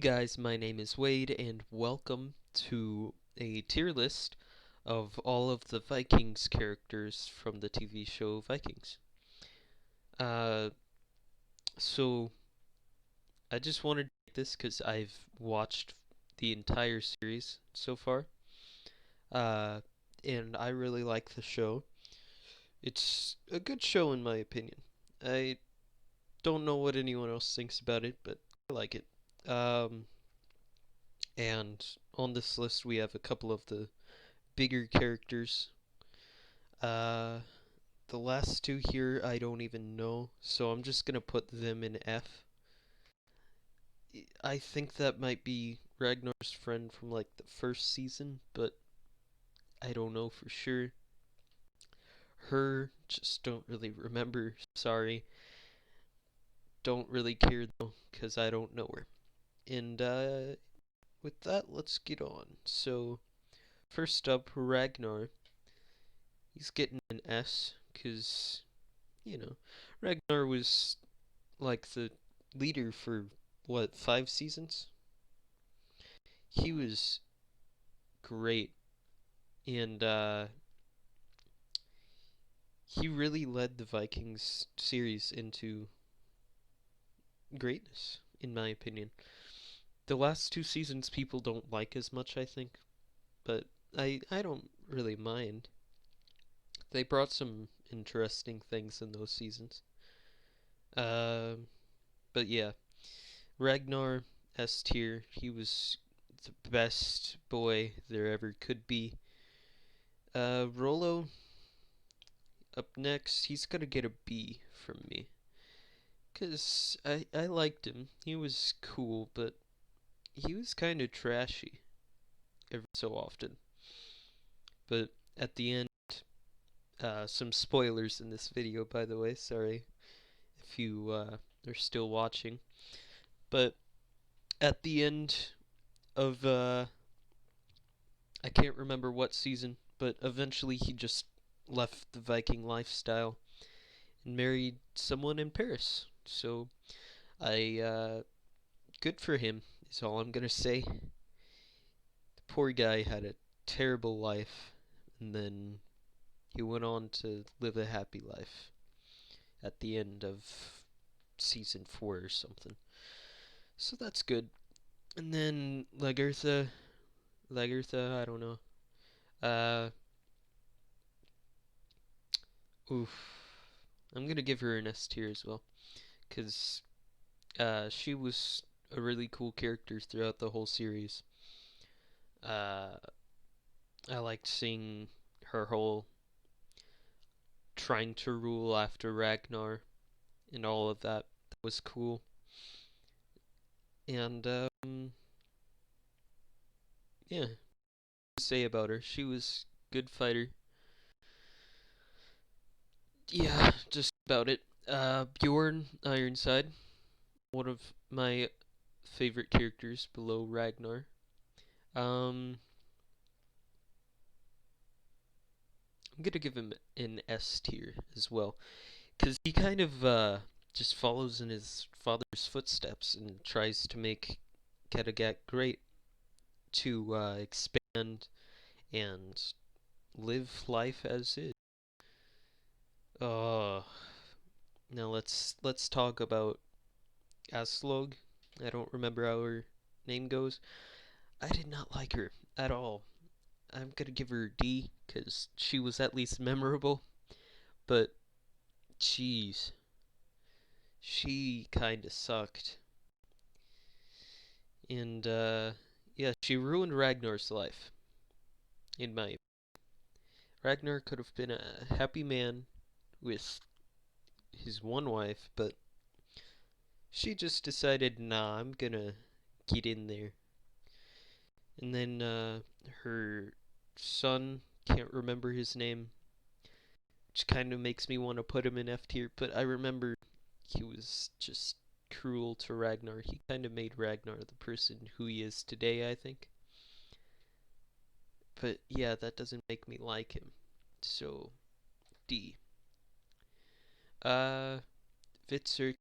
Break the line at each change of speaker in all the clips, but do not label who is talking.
Guys, my name is Wade, and welcome to a tier list of all of the Vikings characters from the TV show Vikings. Uh, so I just wanted to make this because I've watched the entire series so far, uh, and I really like the show. It's a good show in my opinion. I don't know what anyone else thinks about it, but I like it. Um, and on this list we have a couple of the bigger characters. Uh, the last two here I don't even know, so I'm just gonna put them in F. I think that might be Ragnar's friend from like the first season, but I don't know for sure. Her, just don't really remember. Sorry. Don't really care though, because I don't know her. And with that, let's get on. So, first up, Ragnar. He's getting an S, because, Ragnar was like the leader for what, 5 seasons? He was great, and he really led the Vikings series into greatness, in my opinion. The last 2 seasons people don't like as much, I think, but I don't really mind. They brought some interesting things in those seasons. Um, but yeah, Ragnar S tier. He was the best boy there ever could be. Rolo up next. He's gonna get a B from me. 'Cause I liked him. He was cool, but he was kind of trashy every so often. But at the end, some spoilers in this video, by the way. Sorry if you are still watching. But at the end of I can't remember what season, but eventually he just left the Viking lifestyle and married someone in Paris. So I good for him is all I'm gonna say. The poor guy had a terrible life, and then he went on to live a happy life at the end of season 4 or something. So that's good. And then Lagertha, I don't know. Uh, oof. I'm gonna give her an S tier as well, cause she was a really cool character throughout the whole series. Uh, I liked seeing her whole trying to rule after Ragnar and all of that. That was cool. And yeah, to say about her, she was good fighter. Yeah, just about it. Bjorn Ironside, one of my favorite characters below Ragnar. Um, I'm gonna give him an S tier as well, because he kind of just follows in his father's footsteps and tries to make Kattegat great, to expand and live life as is. Uh, Now let's talk about Aslog. I don't remember how her name goes. I did not like her at all. I'm gonna give her a D because she was at least memorable, but jeez, she kinda sucked. And yeah, she ruined Ragnar's life. In my Ragnar could have been a happy man with his one wife, but she just decided, nah, I'm gonna get in there. And then her son, can't remember his name, which kind of makes me want to put him in F tier, but I remember he was just cruel to Ragnar. He kind of made Ragnar the person who he is today, I think. But yeah, that doesn't make me like him. So, D. Uh, Vitzer,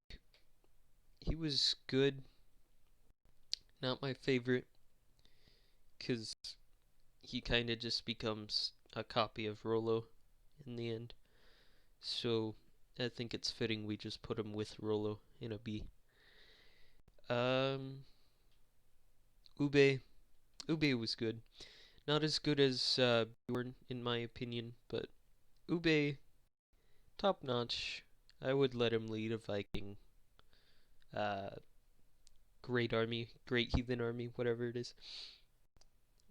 he was good. Not my favorite, because he kind of just becomes a copy of Rolo in the end. So I think it's fitting we just put him with Rolo in a B. Um, Ube. Ube was good. Not as good as Bjorn, in my opinion, but Ube, top notch. I would let him lead a Viking uh, great army, great heathen army, whatever it is.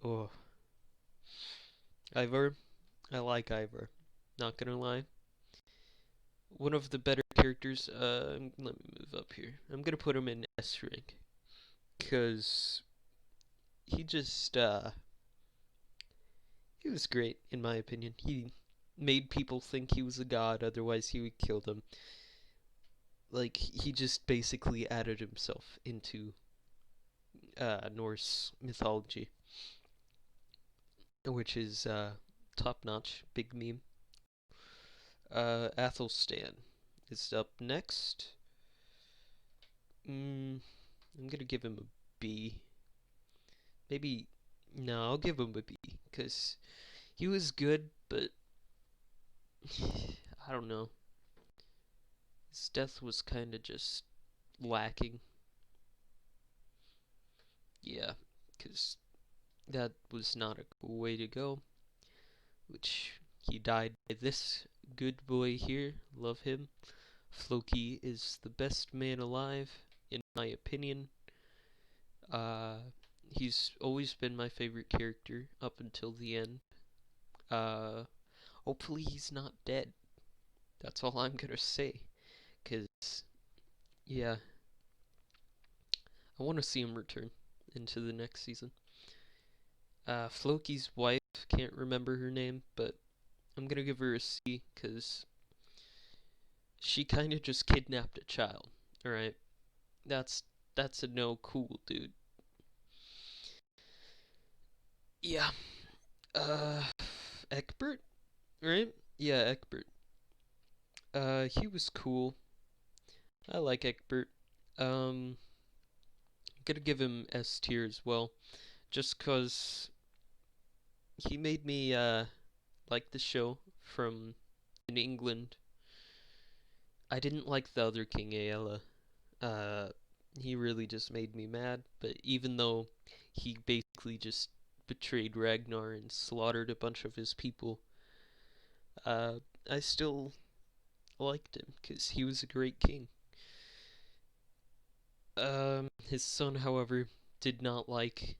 Oh, Ivar. I like Ivar. Not gonna lie. One of the better characters. Let me move up here. I'm gonna put him in S rank. Because he just, he was great, in my opinion. He made people think he was a god, otherwise he would kill them. Like, he just basically added himself into Norse mythology, which is top notch, big meme. Athelstan is up next. I'm gonna give him a B. Maybe, no, I'll give him a B, because he was good, but I don't know. His death was kind of just lacking. Yeah, because that was not a cool way to go. Which he died by this good boy here. Love him. Floki is the best man alive, in my opinion. Uh, he's always been my favorite character up until the end. Uh, hopefully he's not dead. That's all I'm gonna say. Cause yeah, I want to see him return into the next season. Floki's wife, can't remember her name, but I'm gonna give her a C because she kind of just kidnapped a child. All right, that's that's a no cool, dude. Yeah. Uh, Egbert, right? Yeah, Egbert. He was cool. I like Egbert. I'm gonna give him S tier as well, just cause he made me like the show from in England. I didn't like the other King Aella. Uh, he really just made me mad. But even though he basically just betrayed Ragnar and slaughtered a bunch of his people, uh, I still liked him because he was a great king. His son, however, did not like.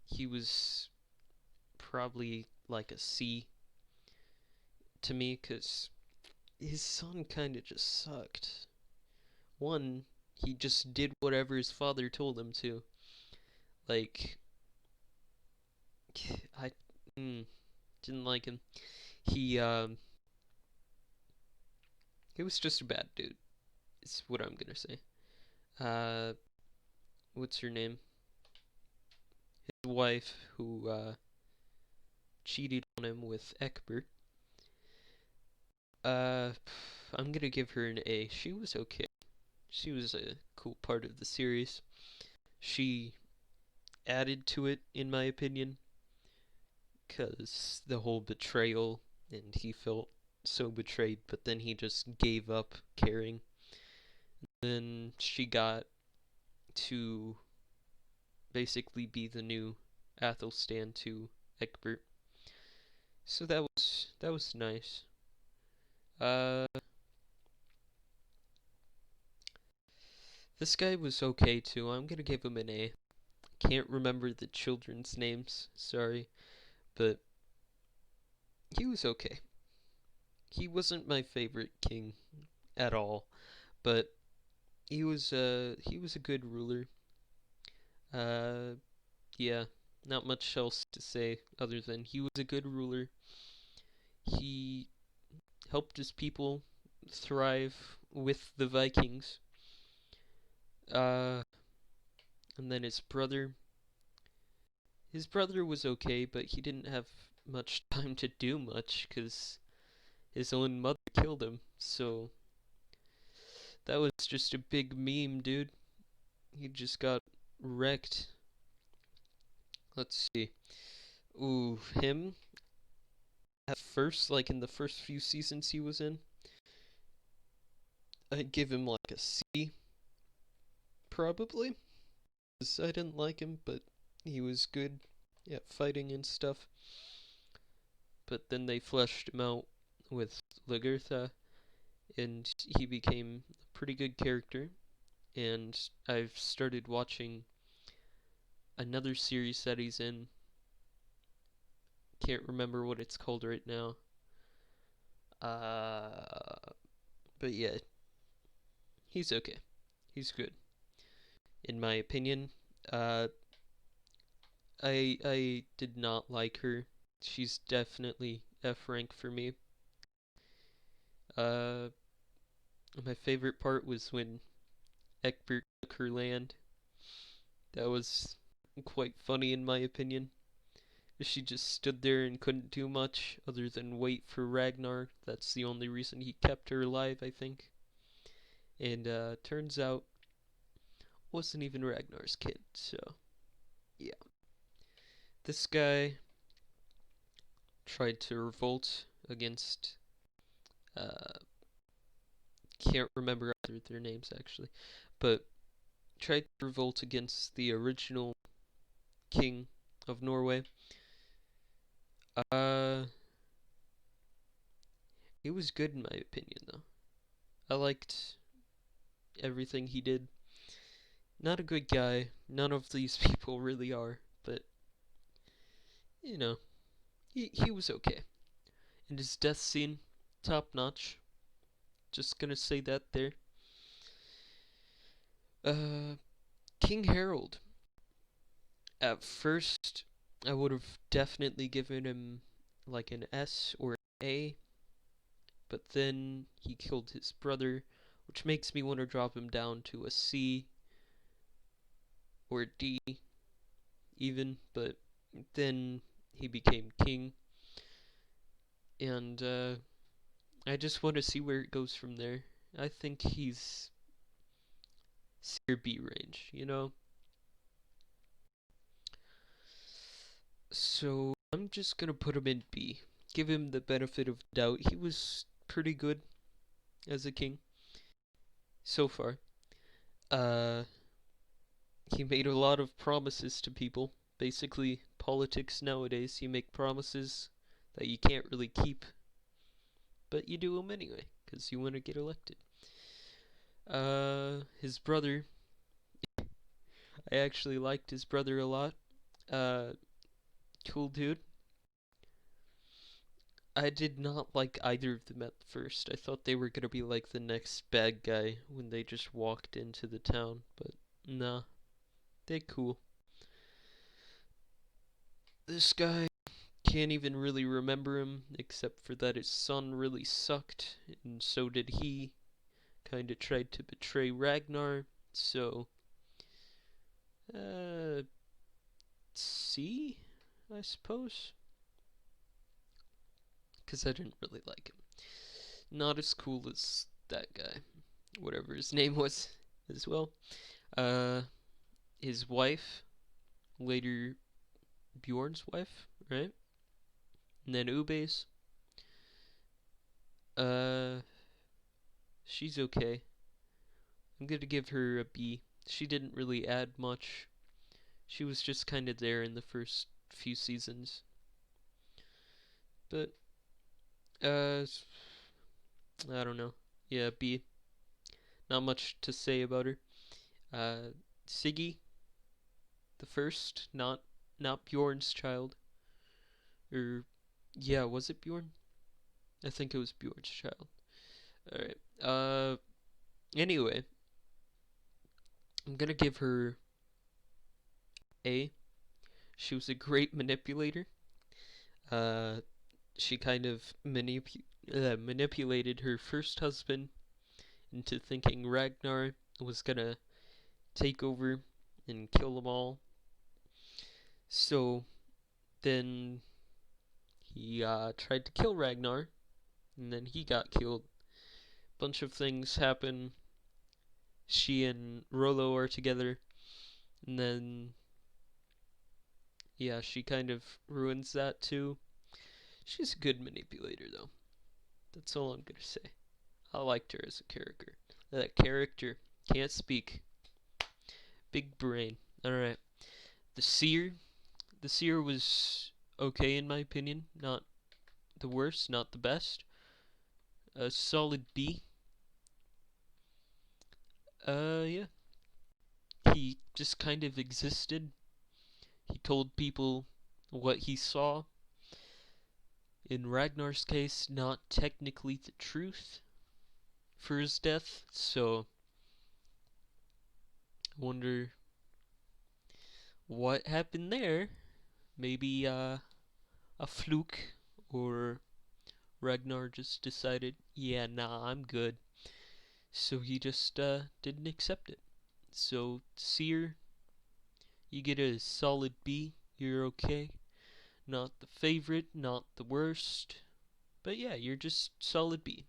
He was probably like a C to me because his son kind of just sucked. One, he just did whatever his father told him to. Like, I didn't like him. He he was just a bad dude. Is what I'm gonna say. Uh, what's her name? His wife, who cheated on him with Egbert. Uh, I'm gonna give her an A. She was okay. She was a cool part of the series. She added to it, in my opinion, because the whole betrayal, and he felt so betrayed, but then he just gave up caring. Then she got to basically be the new Athelstan to Egbert. So that was nice. Uh, this guy was okay too. I'm gonna give him an A. Can't remember the children's names, sorry, but he was okay. He wasn't my favorite king at all, but he was a good ruler. Uh, yeah, not much else to say other than he was a good ruler. He helped his people thrive with the Vikings. Uh, and then his brother was okay, but he didn't have much time to do much because his own mother killed him. So that was just a big meme, dude. He just got wrecked. Let's see. Ooh, him at first, like in the first few seasons he was in, I'd give him like a C, probably. 'Cause I didn't like him, but he was good at fighting and stuff. But then they fleshed him out with Lagertha, and he became a pretty good character. And I've started watching another series that he's in. Can't remember what it's called right now. Uh, but yeah, he's okay. He's good, in my opinion. Uh, I did not like her. She's definitely F rank for me. Uh, my favorite part was when Egbert took her land. That was quite funny in my opinion. She just stood there and couldn't do much other than wait for Ragnar. That's the only reason he kept her alive, I think. And turns out wasn't even Ragnar's kid. So yeah, this guy tried to revolt against. Uh, can't remember either of their names actually, but tried to revolt against the original king of Norway. Uh, it was good in my opinion though. I liked everything he did. Not a good guy. None of these people really are, but you know, he was okay. And his death scene, top notch. Just gonna say that there. Uh, King Harold. At first, I would have definitely given him like an S or an A, but then he killed his brother, which makes me want to drop him down to a C or a D even, but then he became king, and I just want to see where it goes from there. I think he's C or B range, you know? So I'm just gonna put him in B. Give him the benefit of the doubt. He was pretty good as a king so far. Uh, he made a lot of promises to people. Basically, politics nowadays, you make promises that you can't really keep, but you do them anyway because you want to get elected. His brother, I actually liked his brother a lot. Uh, cool dude. I did not like either of them at first. I thought they were gonna be like the next bad guy when they just walked into the town, but nah, they cool. This guy can't even really remember him, except for that his son really sucked, and so did he. Kinda tried to betray Ragnar, so, uh, C, I suppose? Because I didn't really like him. Not as cool as that guy, whatever his name was, as well. Uh, his wife, later Bjorn's wife, right? And then Ube's, uh, she's okay. I'm gonna give her a B. She didn't really add much. She was just kind of there in the first few seasons. But, uh, I don't know. Yeah, B. Not much to say about her. Siggy, the first, not Bjorn's child. Or, yeah, was it Bjorn? I think it was Bjorn's child. Alright. Anyway, I'm gonna give her A. She was a great manipulator. Uh, she kind of manipulated her first husband into thinking Ragnar was gonna take over and kill them all. So then he tried to kill Ragnar, and then he got killed. Bunch of things happen. She and Rollo are together, and then Yeah, she kind of ruins that too. She's a good manipulator, though. That's all I'm gonna say. I liked her as a character. That character can't speak. Big brain. Alright. The Seer. The Seer was okay in my opinion. Not the worst, not the best. A solid B. Yeah. He just kind of existed. He told people what he saw. In Ragnar's case, not technically the truth for his death, so I wonder what happened there. Maybe a fluke, or Ragnar just decided, yeah, nah, I'm good. So he just didn't accept it. So, Seer, you get a solid B. You're okay. Not the favorite, not the worst. But yeah, you're just solid B.